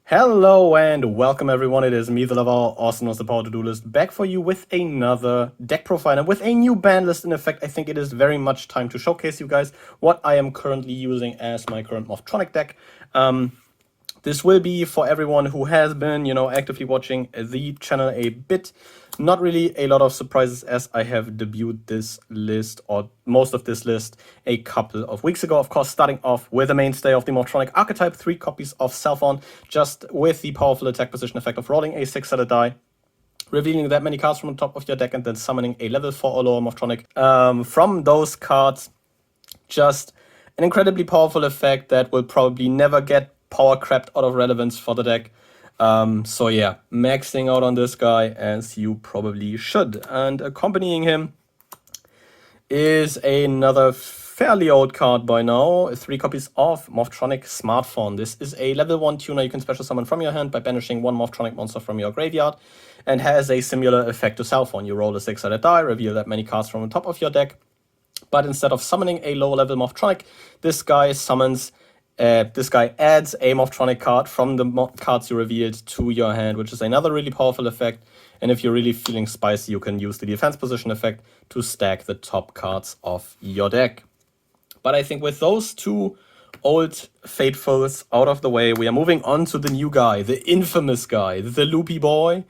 Hello and welcome everyone, it is me, the lover, also known as the Power to Duelist, back for you with another deck profile and with a new ban list. In effect, I think it is very much time to showcase you guys what I am currently using as my current Morphtronic deck. This will be for everyone who has been, actively watching the channel a bit. Not really a lot of surprises as I have debuted this list, or most of this list, a couple of weeks ago. Of course, starting off with the mainstay of the Morphtronic archetype, 3 copies of Telefon, just with the powerful attack position effect of rolling a 6-sided die, revealing that many cards from the top of your deck, and then summoning a level 4 or lower Morphtronic. From those cards, just an incredibly powerful effect that will probably never get power crept out of relevance for the deck. So yeah, maxing out on this guy as you probably should. And accompanying him is another fairly old card by now, 3 copies of Morphtronic Smartphone. This is a level 1 tuner you can special summon from your hand by banishing 1 Morphtronic monster from your graveyard, and has a similar effect to Telefon. You roll a 6-sided die, reveal that many cards from the top of your deck, but instead of summoning a lower level Morphtronic, this guy adds a Morphtronic card from the cards you revealed to your hand, which is another really powerful effect. And if you're really feeling spicy, you can use the defense position effect to stack the top cards of your deck. But I think with those two old faithfuls out of the way, we are moving on to the new guy, the infamous guy, the loopy boy.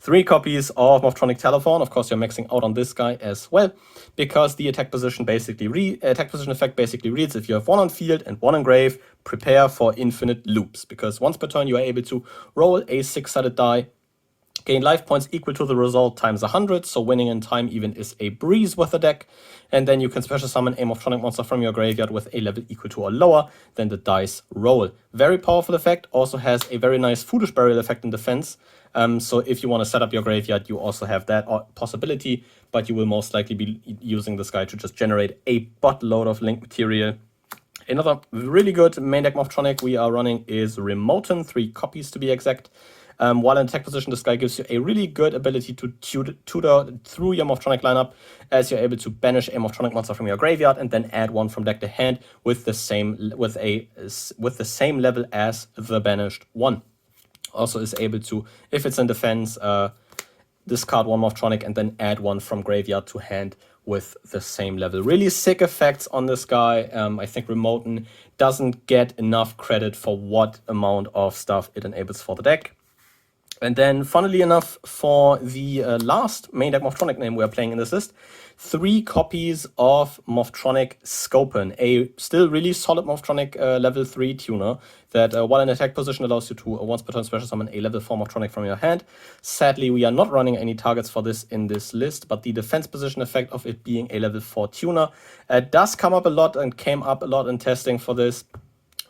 3 copies of Morphtronic Telefon. Of course, you're maxing out on this guy as well, because the attack position effect basically reads: if you have 1 on field and 1 on grave, prepare for infinite loops. Because once per turn, you are able to roll a 6-sided die, gain life points equal to the result times 100, so winning in time even is a breeze with the deck. And then you can special summon a Morphtronic monster from your graveyard with a level equal to or lower than the dice roll. Very powerful effect, also has a very nice Foolish Burial effect in defense. So if you want to set up your graveyard, you also have that possibility, but you will most likely be using this guy to just generate a buttload of link material. Another really good main deck Morphtronic we are running is Remoten, 3 copies to be exact. While in attack position, this guy gives you a really good ability to tutor through your Morphtronic lineup, as you're able to banish a Morphtronic monster from your graveyard and then add 1 from deck to hand with the same level as the banished one. Also is able to, if it's in defense, discard 1 Morphtronic and then add 1 from graveyard to hand with the same level. Really sick effects on this guy. I think Remoten doesn't get enough credit for what amount of stuff it enables for the deck. And then, funnily enough, for the last main deck Morphtronic name we are playing in this list, 3 copies of Morphtronic Scopen, a still really solid Morphtronic level 3 tuner that, while in attack position, allows you to once per turn special summon a level 4 Morphtronic from your hand. Sadly, we are not running any targets for this in this list, but the defense position effect of it being a level 4 tuner does come up a lot and came up a lot in testing for this.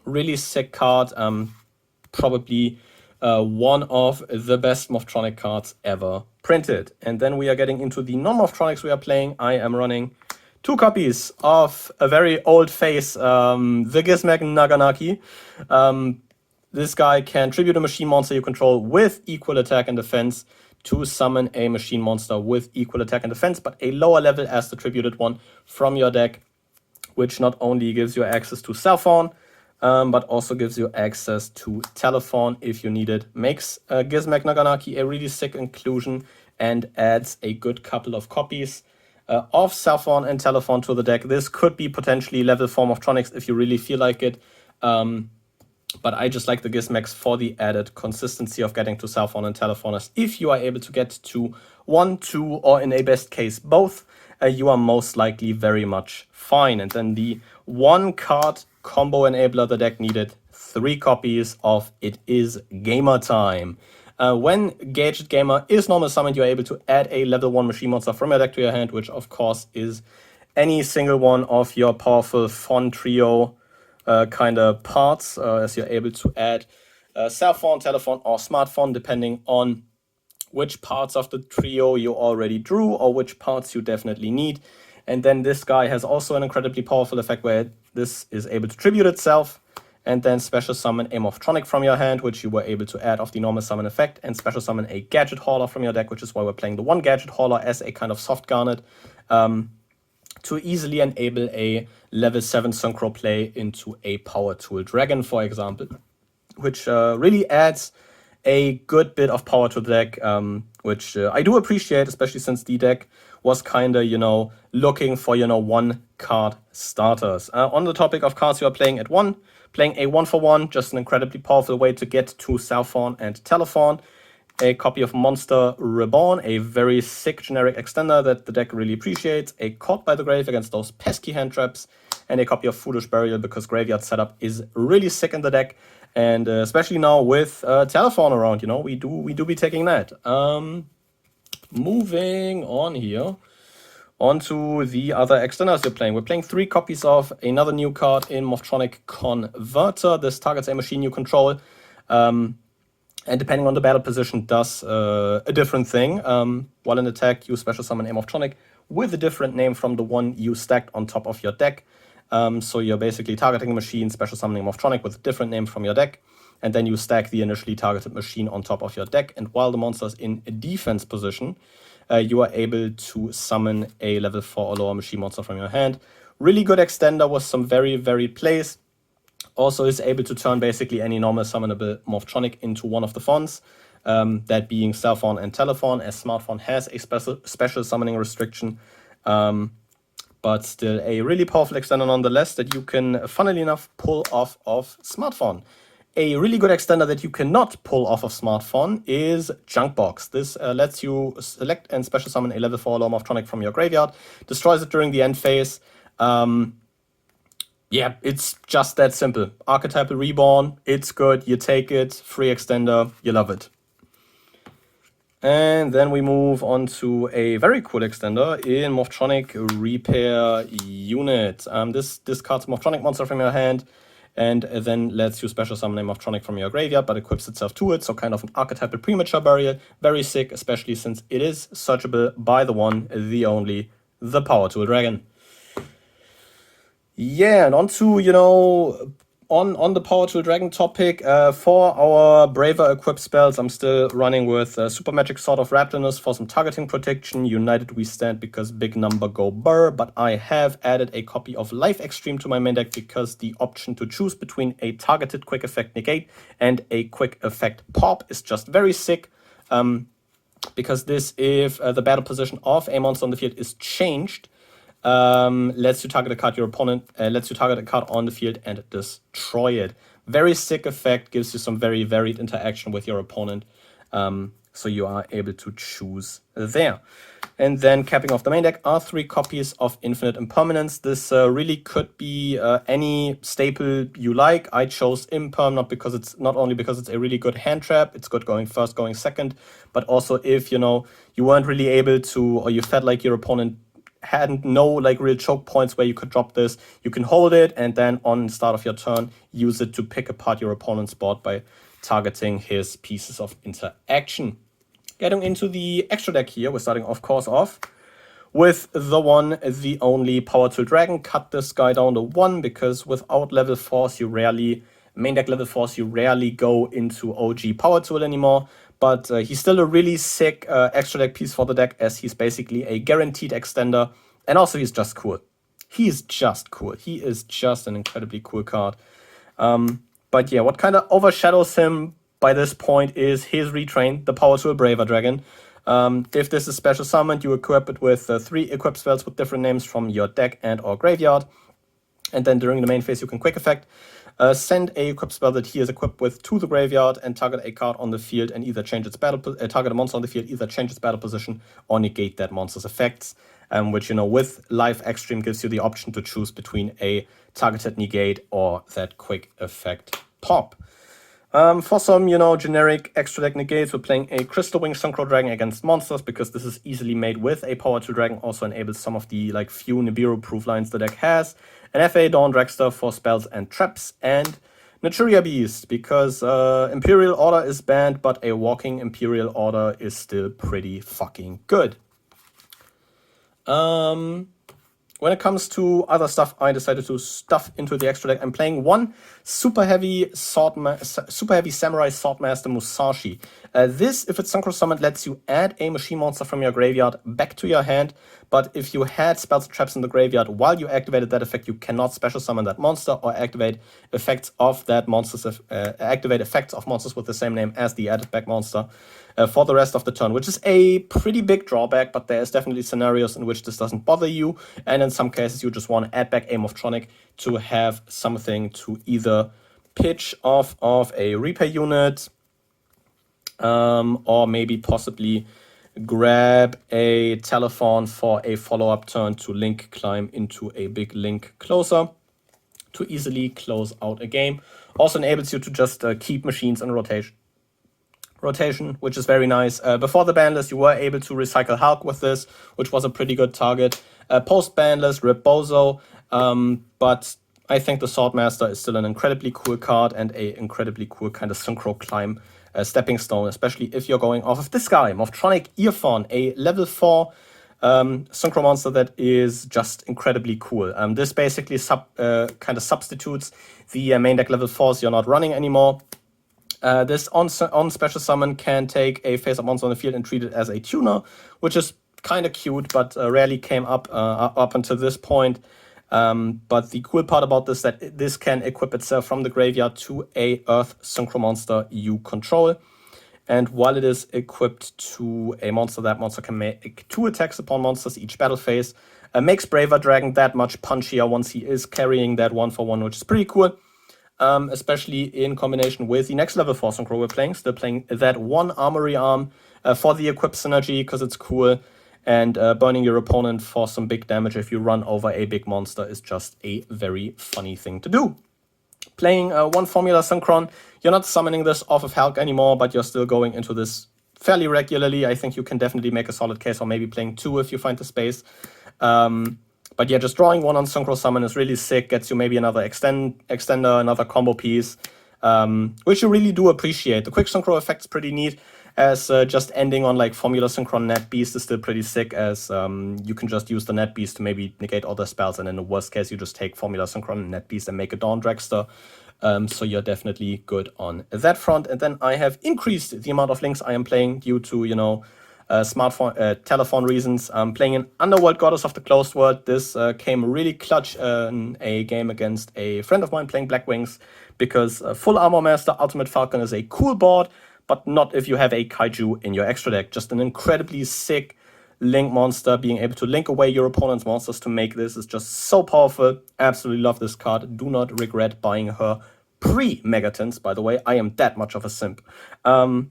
Really sick card, probably one of the best Morphtronic cards ever printed. And then we are getting into the non-Morphtronics we are playing. I am running 2 copies of a very old face, the Gizmek Naganaki. This guy can tribute a machine monster you control with equal attack and defense to summon a machine monster with equal attack and defense, but a lower level as the tributed one from your deck, which not only gives you access to Telefon, but also gives you access to Telefon if you need it. Makes Gizmek Naganaki a really sick inclusion and adds a good couple of copies of Telefon and Telefon to the deck. This could be potentially level 4 Morphtronics if you really feel like it. But I just like the Gizmeks for the added consistency of getting to Telefon and Telefon, as if you are able to get to 1, 2, or in a best case both, you are most likely very much fine. And then the 1 card combo enabler the deck needed, 3 copies of It Is Gamer Time. When Gadget Gamer is normal summoned, you are able to add a level 1 machine monster from your deck to your hand, which of course is any single one of your powerful Fon trio kind of parts, as you're able to add cell phone, telephone, or smartphone, depending on which parts of the trio you already drew or which parts you definitely need. And then this guy has also an incredibly powerful effect where this is able to tribute itself and then special summon a Morphtronic from your hand, which you were able to add off the normal summon effect, and special summon a Gadget Hauler from your deck, which is why we're playing the 1 Gadget Hauler as a kind of soft garnet, to easily enable a level 7 Synchro play into a Power Tool Dragon, for example, which really adds a good bit of power to the deck, which I do appreciate, especially since the deck was kind of, looking for, one card starters. On the topic of cards you are playing at 1, playing a 1-for-1, just an incredibly powerful way to get to Telefon and Telefon. A copy of Monster Reborn, a very sick generic extender that the deck really appreciates. A Caught by the Grave against those pesky hand traps. And a copy of Foolish Burial because graveyard setup is really sick in the deck. And especially now with Telefon around, we do be taking that. Moving on here. Onto the other extenders you're playing. We're playing 3 copies of another new card in Morphtronic Converter. This targets a machine you control. And depending on the battle position, does a different thing. While in attack, you special summon a Morphtronic with a different name from the one you stacked on top of your deck. So you're basically targeting a machine, special summoning a Morphtronic with a different name from your deck. And then you stack the initially targeted machine on top of your deck. And while the monster is in a defense position, you are able to summon a level 4 or lower machine monster from your hand. Really good extender with some very varied plays. Also is able to turn basically any normal summonable Morphtronic into one of the fonts, that being Telefon and Telefon, as Smartphone has a special summoning restriction, but still a really powerful extender nonetheless that you can, funnily enough, pull off of Smartphone. A really good extender that you cannot pull off of Smartphone is Junkbox. This lets you select and special summon a level 4 low Morphtronic from your graveyard, destroys it during the end phase. Yeah, it's just that simple. Archetypal Reborn, it's good, you take it, free extender, you love it. And then we move on to a very cool extender in Morphtronic Repair Unit. This discards Morphtronic monster from your hand and then lets you special summon a Morphtronic from your graveyard, but equips itself to it, so kind of an archetypal premature burial. Very sick, especially since it is searchable by the one, the only, the Power Tool Dragon. Yeah, and on to, on the Power Tool Dragon topic, for our braver equipped spells, I'm still running with Super Magic Sword of Raptorness for some targeting protection. United we stand because big number go burr, but I have added a copy of Life Extreme to my main deck because the option to choose between a targeted quick effect negate and a quick effect pop is just very sick. Because this, if the battle position of a monster on the field is changed, lets you target a card your opponent, lets you target a card on the field and destroy it. Very sick effect, gives you some very varied interaction with your opponent, so you are able to choose there. And then capping off the main deck are 3 copies of Infinite Impermanence. This really could be any staple you like. I chose Imperm not only because it's a really good hand trap, it's good going first, going second, but also if you weren't really able to, or you felt like your opponent hadn't no real choke points where you could drop this, you can hold it and then on the start of your turn use it to pick apart your opponent's board by targeting his pieces of interaction. Getting into the extra deck here, we're starting of course off with the one, the only Power Tool Dragon. Cut this guy down to 1 because without level 4s main deck level 4s you rarely go into OG Power Tool anymore. But he's still a really sick extra deck piece for the deck, as he's basically a guaranteed extender. And also he's just cool. He is just cool. He is just an incredibly cool card. But yeah, what kind of overshadows him by this point is his retrain, the Power Tool Braver Dragon. If this is special summoned, you equip it with 3 equip spells with different names from your deck and or graveyard. And then during the main phase you can quick effect. Send a equip spell that he is equipped with to the graveyard and target a card on the field and either change its target a monster on the field, either change its battle position or negate that monster's effects. Which with Life Extreme gives you the option to choose between a targeted negate or that quick effect pop. For some, generic extra deck negates, we're playing a Crystal Wing Synchro Dragon against monsters because this is easily made with a Power Tool Dragon. Also enables some of the few Nibiru-proof lines the deck has. An FA Dawn Dragster for spells and traps, and Naturia Beast because Imperial Order is banned, but a walking Imperial Order is still pretty fucking good. When it comes to other stuff, I decided to stuff into the extra deck. I'm playing 1 super heavy Samurai Swordmaster Musashi. This, if it's synchro summoned, lets you add a machine monster from your graveyard back to your hand, but if you had spells or traps in the graveyard while you activated that effect, you cannot special summon that monster or activate effects of that monsters, activate effects of monsters with the same name as the added back monster for the rest of the turn, which is a pretty big drawback, but there's definitely scenarios in which this doesn't bother you, and in some cases you just want to add back a Morphtronic to have something to either pitch off of a repair unit, or maybe possibly grab a Telefon for a follow-up turn to link climb into a big link closer to easily close out a game. Also enables you to just keep machines in rotation, which is very nice. Before the banlist, you were able to recycle Hulk with this, which was a pretty good target. Post banlist, Rip Bozo, but I think the Swordmaster is still an incredibly cool card and a incredibly cool kind of synchro climb stepping stone, especially if you're going off of this guy, Morphtronic Earphone, a level 4 synchro monster that is just incredibly cool. This basically kind of substitutes the main deck level 4s you're not running anymore. This on special summon can take a face-up monster on the field and treat it as a tuner, which is kind of cute, but rarely came up until this point. But the cool part about this is that this can equip itself from the graveyard to a Earth synchro monster you control. And while it is equipped to a monster, that monster can make 2 attacks upon monsters each battle phase. Makes Braver Dragon that much punchier once he is carrying that 1-for-1, which is pretty cool. Especially in combination with the next level 4 synchro we're playing. Still playing that 1 armory arm for the equip synergy because it's cool. And burning your opponent for some big damage if you run over a big monster is just a very funny thing to do. Playing 1 Formula Synchron, you're not summoning this off of Hulk anymore, but you're still going into this fairly regularly. I think you can definitely make a solid case, or maybe playing 2 if you find the space. But yeah, just drawing 1 on Synchro Summon is really sick, gets you maybe another extender, another combo piece, which you really do appreciate. The quick Synchro effect is pretty neat, as just ending on like Formula Synchron Net Beast is still pretty sick, as you can just use the Net Beast to maybe negate other spells, and in the worst case you just take Formula Synchron Net Beast and make a Dawn Dragster. So you're definitely good on that front. And then I have increased the amount of links I am playing due to, you know, smartphone, Telefon reasons. Playing an Underworld Goddess of the Closed World. This came really clutch in a game against a friend of mine playing Black Wings, because Full Armor Master Ultimate Falcon is a cool board, but not if you have a Kaiju in your extra deck. Just an incredibly sick link monster. Being able to link away your opponent's monsters to make this is just so powerful. Absolutely love this card. Do not regret buying her pre-Megatons, by the way. I am that much of a simp. 1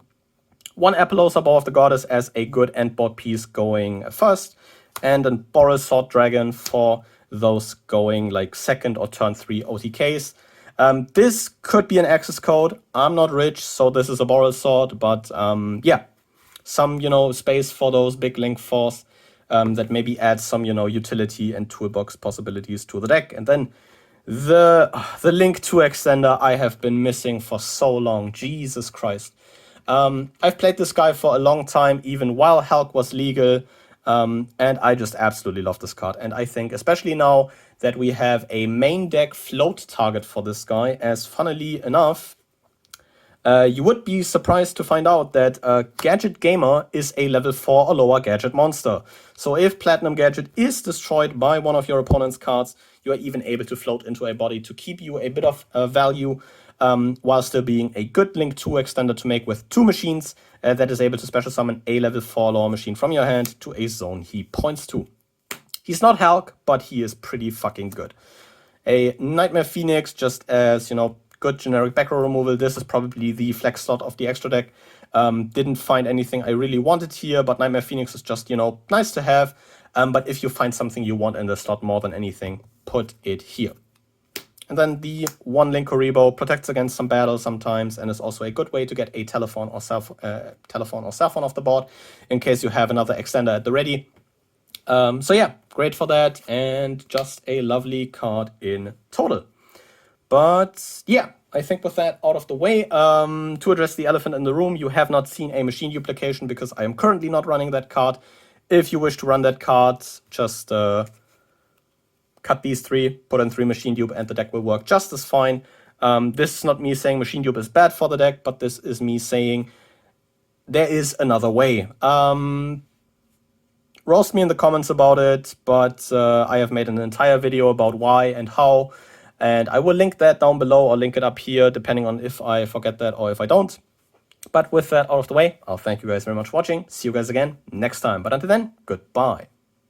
Apollosa Bow of the Goddess as a good endboard piece going first, and a Boral Sword Dragon for those going like second or turn 3 OTKs. This could be an access code. I'm not rich, so this is a Boral Sword, but yeah, some, you know, space for those big link 4s that maybe add some, you know, utility and toolbox possibilities to the deck. And then the Link 2 extender I have been missing for so long. Jesus Christ. I've played this guy for a long time, even while Hulk was legal, and I just absolutely love this card. And I think, especially now that we have a main deck float target for this guy, as funnily enough, you would be surprised to find out that Gadget Gamer is a level 4 or lower Gadget monster. So if Platinum Gadget is destroyed by one of your opponent's cards, you are even able to float into a body to keep you a bit of value, while still being a good Link 2 extender to make with 2 machines that is able to special summon a level 4 lower machine from your hand to a zone he points to. He's not Hulk, but he is pretty fucking good. A Nightmare Phoenix, just as, you know, good generic back row removal. This is probably the flex slot of the extra deck. Didn't find anything I really wanted here, but Nightmare Phoenix is just, you know, nice to have. But if you find something you want in the slot more than anything, put it here. And then the 1 Link Koribo protects against some battles sometimes, and is also a good way to get a Telefon or cell phone off the board in case you have another extender at the ready. So yeah, great for that, and just a lovely card in total. But yeah, I think with that out of the way, to address the elephant in the room, you have not seen a Machine Duplication because I am currently not running that card. If you wish to run that card, just cut these 3, put in 3 Machine Dupe, and the deck will work just as fine. This is not me saying Machine Dupe is bad for the deck, but this is me saying there is another way. roast me in the comments about it, but I have made an entire video about why and how, and I will link that down below or link it up here, depending on if I forget that or if I don't. But with that out of the way, I'll thank you guys very much for watching. See you guys again next time. But until then, goodbye.